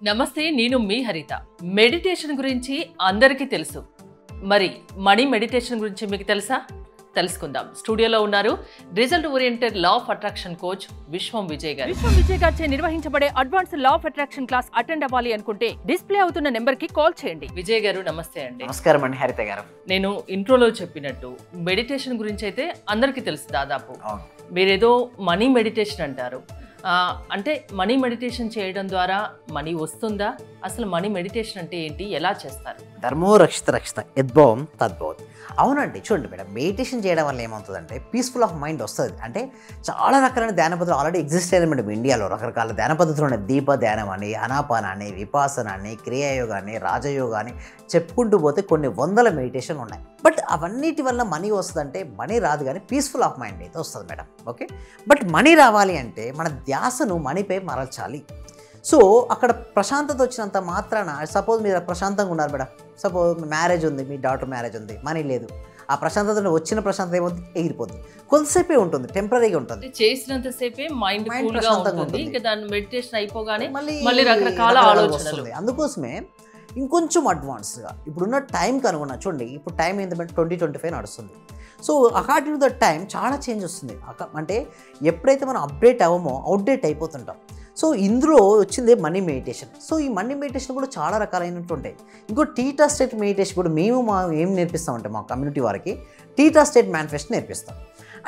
నమస్తే, నేను మీ హరిత. మెడిటేషన్ గురించి అందరికీ తెలుసు. మరి మనీ మెడిటేషన్ గురించి మీకు తెలుసా? తెలుసుకుందాం. స్టూడియోలో ఉన్నారు result oriented law of attraction coach విశ్వం విజయ్ గారు. విశ్వం విజయ్ గారిచే నిర్వహించబడే advance law of attraction class attend అవ్వాలి అనుకుంటే డిస్ప్లే అవుతున్న నెంబర్ కి కాల్ చేయండి. విజయ్ గారు నమస్తే అండి. నమస్కారం అండి హరిత గారు. నేను ఇంట్రోలో చెప్పినట్టు మెడిటేషన్ గురించి అయితే అందరికీ తెలుసు దాదాపు. మీరేదో మనీ మెడిటేషన్ అంటారు. అంటే మనీ మెడిటేషన్ చేయడం ద్వారా మనీ వస్తుందా? అసలు మనీ మెడిటేషన్ అంటే ఏంటి, ఎలా చేస్తారు? ధర్మో రక్షిత రక్షిత యద్భవం తద్భవతి. అవునండి, చూడండి మేడం, మెడిటేషన్ చేయడం వల్ల ఏమవుతుందంటే పీస్ఫుల్ ఆఫ్ మైండ్ వస్తుంది. అంటే చాలా రకాలైన ధ్యాన పద్ధతులు ఆల్రెడీ ఎగ్జిస్ట్ అయ్యాయి మేడం. ఇండియాలో రకరకాల ధ్యాన పద్ధతులు ఉన్నాయి. దీప ధ్యానం అని, అనాపాన అని, విపాసన అని, క్రియాయోగ అని, రాజయోగ అని చెప్పుకుంటూ పోతే కొన్ని వందల మెడిటేషన్ ఉన్నాయి. బట్ అవన్నిటి వల్ల మనీ వస్తుందంటే మనీ రాదు, కానీ పీస్ఫుల్ ఆఫ్ మైండ్ అయితే వస్తుంది మేడం. ఓకే, బట్ మనీ రావాలి అంటే మన ధ్యాసను మనీపై మరల్చాలి. సో అక్కడ ప్రశాంతత వచ్చినంత మాత్రాన, సపోజ్ మీరు ప్రశాంతంగా ఉన్నారు మేడం, సపోజ్ మ్యారేజ్ ఉంది, మీ డాటర్ మ్యారేజ్ ఉంది, మనీ లేదు, ఆ ప్రశాంతత వచ్చిన ప్రశాంతత ఏమవుతుంది, ఎగిరిపోతుంది. కొంతసేపే ఉంటుంది, టెంపరీగా ఉంటుంది, చేసినంతసేపే మైండ్ ప్రశాంతంగా ఉంటుంది. ఇంకా దాని మెడిటేషన్ అయిపోగానే మళ్ళీ రకరకాల ఆలోచనలు. అందుకోసమే ఇంకొంచెం అడ్వాన్స్గా ఇప్పుడున్న టైంకి అనుకున్నా. చూడండి, ఇప్పుడు టైం ఏంటంటే 2025 నడుస్తుంది. So according to the time చాలా చేంజ్ వస్తుంది. అంటే ఎప్పుడైతే మనం అప్డేట్ అవ్వమో అవుట్డేట్ అయిపోతుంటాం. సో ఇందులో వచ్చింది మనీ మెడిటేషన్. సో ఈ మనీ మెడిటేషన్ కూడా చాలా రకాలైనట్టు ఉంటాయి. ఇంకో టీటా స్టేట్ మెడిటేషన్ కూడా మేము ఏం నేర్పిస్తామంటే మా కమ్యూనిటీ వారికి టీటా స్టేట్ మేనిఫెస్టో నేర్పిస్తాం.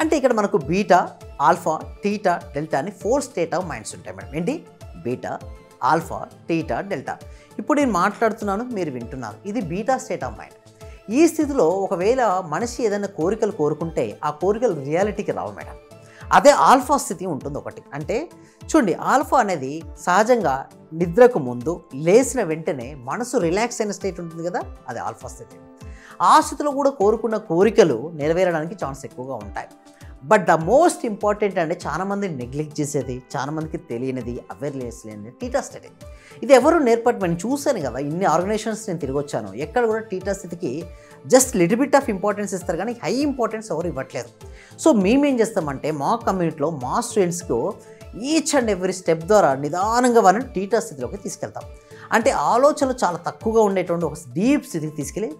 అంటే ఇక్కడ మనకు బీటా, ఆల్ఫా, టీటా, డెల్టా అని 4 స్టేట్ ఆఫ్ మైండ్స్ ఉంటాయి మేడం. ఏంటి? Beta, alpha, theta, delta. ఇప్పుడు నేను మాట్లాడుతున్నాను, మీరు వింటున్నారు. ఇది బీటా స్టేట్ ఆఫ్ మైండ్. ఈ స్థితిలో ఒకవేళ మనిషి ఏదైనా కోరికలు కోరుకుంటే ఆ కోరికలు రియాలిటీకి రావు మేడం. అదే ఆల్ఫా స్థితి ఉంటుంది ఒకటి. అంటే చూడండి, ఆల్ఫా అనేది సహజంగా నిద్రకు ముందు లేచిన వెంటనే మనసు రిలాక్స్ అయిన స్టేట్ ఉంటుంది కదా, అది ఆల్ఫా స్థితి. ఆ స్థితిలో కూడా కోరుకున్న కోరికలు నెరవేరడానికి ఛాన్స్ ఎక్కువగా ఉంటాయి. బట్ ద మోస్ట్ ఇంపార్టెంట్ అంటే చాలామంది నెగ్లెక్ట్ చేసేది, చాలామందికి తెలియనిది, అవేర్నెస్ లేనిది టీటా స్టేట్. ఇది ఎవరు నేర్పడి నేను చూశాను కదా, ఇన్ని ఆర్గనైజేషన్స్ నేను తిరిగి వచ్చాను, ఎక్కడ కూడా టీటా స్థితికి just little bit of importance ఇస్తారు, కానీ హై ఇంపార్టెన్స్ ఎవరు ఇవ్వట్లేదు. సో మేమేం చేస్తామంటే మా కమ్యూనిటీలో మా స్టూడెంట్స్కు ఈచ్ అండ్ ఎవ్రీ స్టెప్ ద్వారా నిదానంగా వాళ్ళని టీటా స్థితిలోకి తీసుకెళ్తాం. అంటే ఆలోచనలు చాలా తక్కువగా ఉండేటువంటి ఒక డీప్ స్థితికి తీసుకెళ్ళి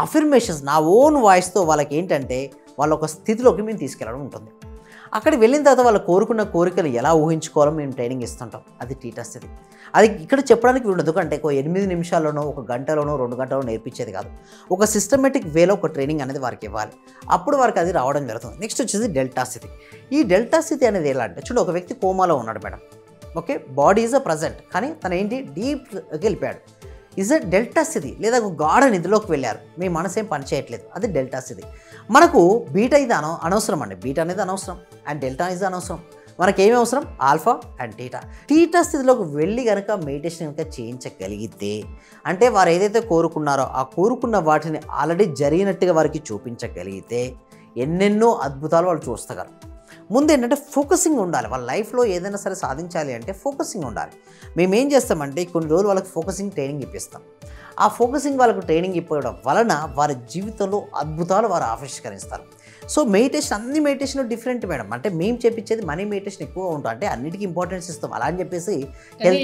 అఫర్మేషన్స్ నా ఓన్ వాయిస్తో వాళ్ళకి ఏంటంటే వాళ్ళ ఒక స్థితిలోకి మేము తీసుకెళ్ళడం ఉంటుంది. అక్కడికి వెళ్ళిన తర్వాత వాళ్ళు కోరుకున్న కోరికలు ఎలా ఊహించుకోవాలో మేము ట్రైనింగ్ ఇస్తుంటాం. అది టీటా స్థితి. అది ఇక్కడ చెప్పడానికి ఉండదు, అంటే ఒక 8 నిమిషాల్లోనో, ఒక గంటలోనో, 2 గంటలో నేర్పించేది కాదు. ఒక సిస్టమేటిక్ వేలో ఒక ట్రైనింగ్ అనేది వారికి ఇవ్వాలి. అప్పుడు వారికి అది రావడం జరుగుతుంది. నెక్స్ట్ వచ్చేసి డెల్టా స్థితి. ఈ డెల్టా స్థితి అనేది ఎలా అంటే, చూడండి, ఒక వ్యక్తి కోమాలో ఉన్నాడు madam. Okay, body is a present, కానీ తను ఏంటి డీప్కి వెళ్ళిపోయాడు. ఈజ్ అ డెల్టా స్థితి. లేదా ఒక గాఢ నిధిలోకి వెళ్ళారు, మీ మనసు ఏం పని చేయట్లేదు, అది డెల్టా స్థితి. మనకు బీటా ఇది అనవసరం అండి. బీటా అనేది అనవసరం అండ్ డెల్టా ఇది అనవసరం. మనకేమి అవసరం? Alpha and theta. టీటా స్థితిలోకి వెళ్ళి కనుక మెడిటేషన్ కనుక చేయించగలిగితే, అంటే వారు ఏదైతే కోరుకున్నారో ఆ కోరుకున్న వాటిని ఆల్రెడీ జరిగినట్టుగా వారికి చూపించగలిగితే ఎన్నెన్నో అద్భుతాలు వాళ్ళు చూస్తారు. ముందు ఏంటంటే ఫోకసింగ్ ఉండాలి. వాళ్ళ లైఫ్లో ఏదైనా సరే సాధించాలి అంటే ఫోకసింగ్ ఉండాలి. మేమేం చేస్తామంటే కొన్ని రోజులు వాళ్ళకి ఫోకసింగ్ ట్రైనింగ్ ఇప్పిస్తాం. ఆ ఫోకసింగ్ వాళ్ళకు ట్రైనింగ్ ఇవ్వడం వలన వారి జీవితంలో అద్భుతాలు వారు ఆవిష్కరిస్తారు. సో మెడిటేషన్, అన్ని మెడిటేషన్ డిఫరెంట్ మేడం. అంటే మేము చేపించేది మనీ మెడిటేషన్ ఎక్కువగా ఉంటుంది. అంటే అన్నిటికీ ఇంపార్టెన్స్ ఇస్తాం. అలా అని చెప్పేసి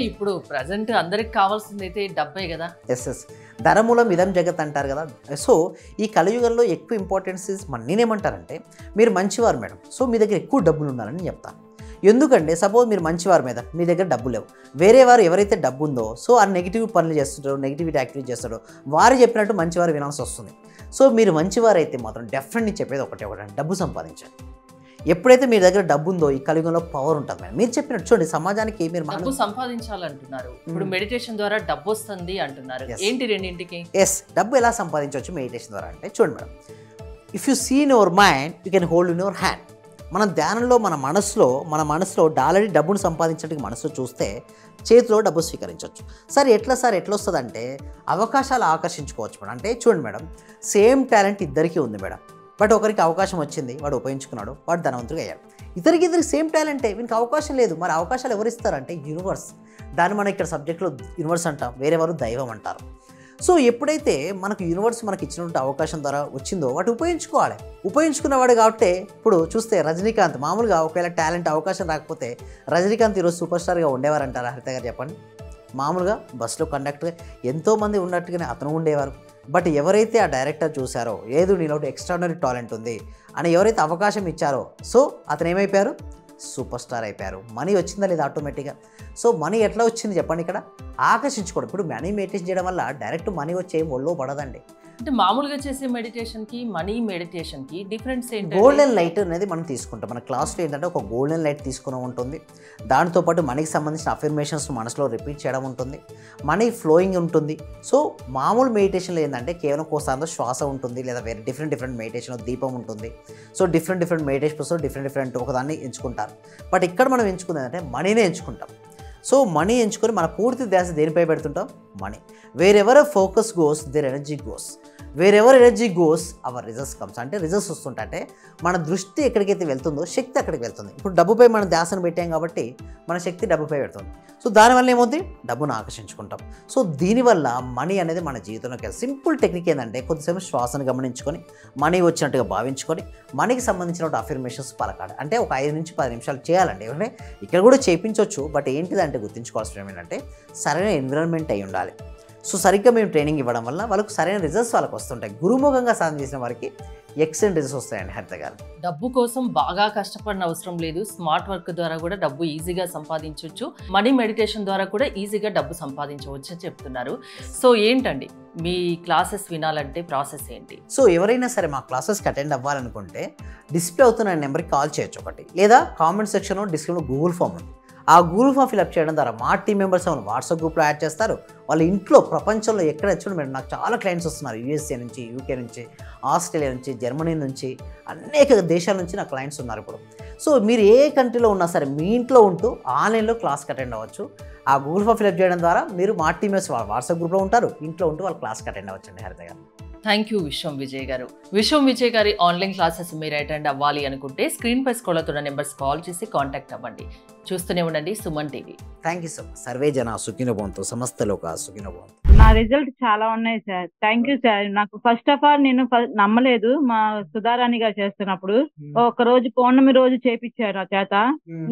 ఇప్పుడు ప్రజెంట్ అందరికి కావాల్సింది అయితే డబ్బే కదా. ఎస్, ధనమూలం ఇదం జగత్ అంటారు కదా. సో ఈ కలియుగంలో ఎక్కువ ఇంపార్టెన్స్ నేనేమంటారంటే, మీరు మంచివారు మేడం, సో మీ దగ్గర ఎక్కువ డబ్బులు ఉండాలని చెప్తాను. ఎందుకంటే సపోజ్ మీరు మంచివారి మీద మీ దగ్గర డబ్బు లేవు, వేరే వారు ఎవరైతే డబ్బు ఉందో సో ఆ నెగిటివ్ పనులు చేస్తుంటారో, నెగిటివిటీ యాక్టివిటీ చేస్తాడో వారు చెప్పినట్టు మంచివారు వినాల్సి వస్తుంది. సో మీరు మంచివారైతే మాత్రం డెఫినెట్లీ చెప్పేది ఒకటే, డబ్బు సంపాదించండి. ఎప్పుడైతే మీ దగ్గర డబ్బు ఉందో ఈ కలియుగంలో పవర్ ఉంటుంది మేడం. మీరు చెప్పినట్టు చూడండి, సమాజానికి మీరు డబ్బు సంపాదించాలంటున్నారు, ఇప్పుడు మెడిటేషన్ ద్వారా డబ్బు వస్తుంది అంటున్నారు. ఏంటి రెండింటికి? ఎస్, డబ్బు ఎలా సంపాదించవచ్చు మెడిటేషన్ ద్వారా అంటే, చూడండి madam, if you see in your mind you can hold in your hand. మన ధ్యానంలో మన మనసులో ఆల్రెడీ డబ్బును సంపాదించడానికి మనసు చూస్తే చేతిలో డబ్బు స్వీకరించవచ్చు. సరే ఎట్లా వస్తుంది అంటే అవకాశాలు ఆకర్షించుకోవచ్చు మేడం. అంటే చూడండి మేడం, సేమ్ టాలెంట్ ఇద్దరికీ ఉంది మేడం. బట్ ఒకరికి అవకాశం వచ్చింది, వాడు ఉపయోగించుకున్నాడు, వాడు ధనవంతుడిగా అయ్యాడు. ఇద్దరికి సేమ్ టాలెంటే, వీనికి అవకాశం లేదు. మరి అవకాశాలు ఎవరు ఇస్తారంటే యూనివర్స్. దాన్ని మనం ఇక్కడ సబ్జెక్ట్లో యూనివర్స్ అంటాం, వేరే వారు దైవం అంటారు. సో ఎప్పుడైతే మనకు యూనివర్స్ మనకి ఇచ్చినటువంటి అవకాశం ద్వారా వచ్చిందో వాటి ఉపయోగించుకోవాలి. ఉపయోగించుకున్నవాడు కాబట్టి ఇప్పుడు చూస్తే రజనీకాంత్ మామూలుగా ఒకవేళ టాలెంట్ అవకాశం రాకపోతే రజనీకాంత్ ఈరోజు సూపర్ స్టార్గా ఉండేవారంటారా హరిత గారు? చెప్పండి. మామూలుగా బస్సులో కండక్టర్ ఎంతోమంది ఉన్నట్టుగానే అతను ఉండేవారు. బట్ ఎవరైతే ఆ డైరెక్టర్ చూశారో ఏదో నీలో ఎక్స్ట్రాడినరీ టాలెంట్ ఉంది అని ఎవరైతే అవకాశం ఇచ్చారో సో అతను ఏమైపోయారు, సూపర్ స్టార్ అయిపోయారు. మనీ వచ్చిందా లేదా ఆటోమేటిక్గా. సో మనీ ఎట్లా వచ్చింది చెప్పండి, ఇక్కడ ఆకర్షించుకోవడం. ఇప్పుడు మనీ మెడిటేషన్ చేయడం వల్ల డైరెక్ట్ మనీ వచ్చే ఒళ్ళో పడదండి. అంటే మామూలుగా చేసే మెడిటేషన్కి మనీ మెడిటేషన్కి డిఫరెన్స్ ఏంటి? గోల్డెన్ లైట్ అనేది మనం తీసుకుంటాం. మన క్లాస్లో ఏంటంటే ఒక గోల్డెన్ లైట్ తీసుకుని ఉంటుంది. దాంతోపాటు మనీకి సంబంధించిన అఫర్మేషన్స్ మనసులో రిపీట్ చేయడం ఉంటుంది. మనీ ఫ్లోయింగ్ ఉంటుంది. సో మామూలు మెడిటేషన్లో ఏంటంటే కేవలం ఒకసారి శ్వాస ఉంటుంది, లేదా వేరే డిఫరెంట్ మెడిటేషన్లో దీపం ఉంటుంది. సో డిఫరెంట్ మెడిటేషన్స్లో డిఫరెంట్ ఒకదాన్ని ఎంచుకుంటారు. బట్ ఇక్కడ మనం ఎంచుకున్నది అంటే మనీనే ఎంచుకుంటాం. సో మనీ ఎంచుకొని మన పూర్తి ధ్యాస దేనిపై పెడుతుంటాం, money. Wherever focus goes there energy goes, wherever energy goes our results comes. అంటే రిజల్ట్స్ వస్తుంటే మన దృష్టి ఎక్కడికైతే వెళ్తుందో శక్తి అక్కడికి వెళ్తుంది. ఇప్పుడు డబ్బుపై మనం ధ్యాసను పెట్టాం కాబట్టి మన శక్తి డబ్బుపై పెడుతుంది. సో దానివల్ల ఏమవుతుంది, డబ్బును ఆకర్షించుకుంటాం. సో దీనివల్ల మనీ అనేది మన జీవితంలోకి వెళ్ళి సింపుల్ టెక్నిక్ ఏంటంటే కొద్దిసేపు శ్వాసను గమనించుకొని మనీ వచ్చినట్టుగా భావించుకొని మనీకి సంబంధించిన అఫర్మేషన్స్ పలకాలి. అంటే ఒక 5 నుంచి 10 నిమిషాలు చేయాలండి. ఏమంటే ఇక్కడ కూడా చేయించవచ్చు. బట్ ఏంటిదంటే గుర్తుంచుకోవాల్సిన ఏంటంటే సరైన ఎన్విరాన్మెంట్ అయి ఉండాలి. సో సరిగ్గా మేము ట్రైనింగ్ ఇవ్వడం వల్ల వాళ్ళకు సరైన రిజల్ట్స్ వాళ్ళకి వస్తుంటాయి. గురుముఖంగా సాధన చేసిన వారికి ఎక్సలెంట్ రిజల్ట్స్ వస్తాయండి. హరిత గారు, డబ్బు కోసం బాగా కష్టపడిన అవసరం లేదు. స్మార్ట్ వర్క్ ద్వారా కూడా డబ్బు ఈజీగా సంపాదించవచ్చు. మనీ మెడిటేషన్ ద్వారా కూడా ఈజీగా డబ్బు సంపాదించవచ్చు అని చెప్తున్నారు. సో ఏంటండి మీ క్లాసెస్ వినాలంటే ప్రాసెస్ ఏంటి? సో ఎవరైనా సరే మా క్లాసెస్కి అటెండ్ అవ్వాలనుకుంటే డిస్ప్లే అవుతున్న నెంబర్కి కాల్ చేయొచ్చు ఒకటి, లేదా కామెంట్ సెక్షన్లో డిస్క్రిప్షన్లో గూగుల్ ఫామ్ ఉంది. ఆ గూగుల్ ఫామ్ ఫిల్అప్ చేయడం ద్వారా మా టీం మెంబర్స్ వాట్సాప్ గ్రూప్లో యాడ్ చేస్తారు. వాళ్ళ ఇంట్లో ప్రపంచంలో ఎక్కడ చూడండి మేడం, నాకు చాలా క్లయింట్స్ వస్తున్నారు. యూఎస్ఏ నుంచి, యూకే నుంచి, ఆస్ట్రేలియా నుంచి, జర్మనీ నుంచి, అనేక దేశాల నుంచి నా క్లయింట్స్ ఉన్నారు ఇప్పుడు. సో మీరు ఏ కంట్రీలో ఉన్నా సరే మీ ఇంట్లో ఉంటూ ఆన్లైన్లో క్లాస్కి అటెండ్ అవ్వచ్చు. ఆ గూగుల్ ఫామ్ ఫిల్అప్ చేయడం ద్వారా మీరు మా టీం మెంబర్స్ వాట్సాప్ గ్రూప్లో ఉంటారు, ఇంట్లో ఉంటూ వాళ్ళ క్లాస్కి అటెండ్ అవ్వచ్చు అండి. హరిత గారు, థ్యాంక్ యూ విశ్వం విజయ్ గారు. విశ్వం విజయ్ గారి ఆన్లైన్ క్లాసెస్ మీరు అటెండ్ అవ్వాలి అనుకుంటే స్క్రీన్ పై స్క్రోల్ అవుతున్న నెంబర్స్ కాల్ చేసి కాంటాక్ట్ అవ్వండి. చూస్తూనే ఉండండి Suman TV. Thank you so much. Survey జన సుఖినో భవంతు, సమస్త లోక సుఖినో భవంతు. నా రిజల్ట్ చాలా ఉన్నాయి సార్. Thank you sir. నాకు ఫస్ట్ ఆఫ్ ఆల్ నేను నమ్మలేదు. మా సుధారాణి గారు చేస్తున్నప్పుడు ఒక రోజు పౌర్ణమి రోజు చేపించారు ఆ చేత.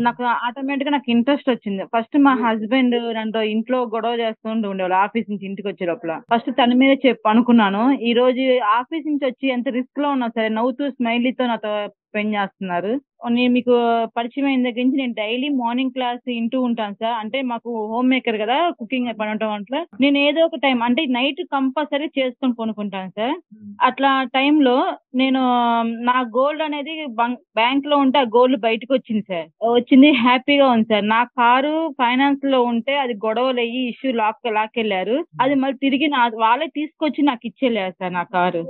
నాకు ఆటోమేటిక్ గా నాకు ఇంట్రెస్ట్ వచ్చింది. ఫస్ట్ మా హస్బెండ్ నన్ను ఇంట్లో గొడవ చేస్తుంటూ ఉండేవాళ్ళు. ఆఫీస్ నుంచి ఇంటికి వచ్చే లోపల ఫస్ట్ తన మీద అనుకున్నాను. ఈ రోజు ఆఫీస్ నుంచి వచ్చి ఎంత రిస్క్ లో ఉన్నా సరే నవ్వుతూ స్మైలీతో నాతో స్పెండ్ చేస్తున్నారు. నేను మీకు పరిచయం అయిన దగ్గర నుంచి నేను డైలీ మార్నింగ్ క్లాస్ వింటూ ఉంటాను సార్. అంటే మాకు హోమ్ మేకర్ కదా, కుకింగ్ పని వంటలో నేను ఏదో ఒక టైం అంటే నైట్ కంపల్సరీ చేసుకొని కొనుక్కుంటాను సార్. అట్లా టైంలో నేను నా గోల్డ్ అనేది బ్యాంక్ లో ఉంటే ఆ గోల్డ్ బయటకు వచ్చింది సార్. వచ్చింది, హ్యాపీగా ఉంది సార్. నా కారు ఫైనాన్స్ లో ఉంటే అది గొడవలు అయ్యి ఇష్యూ లాక్కెళ్ళారు. అది మళ్ళీ తిరిగి వాళ్ళే తీసుకొచ్చి నాకు ఇచ్చేళ్ళారు సార్ నా కారు.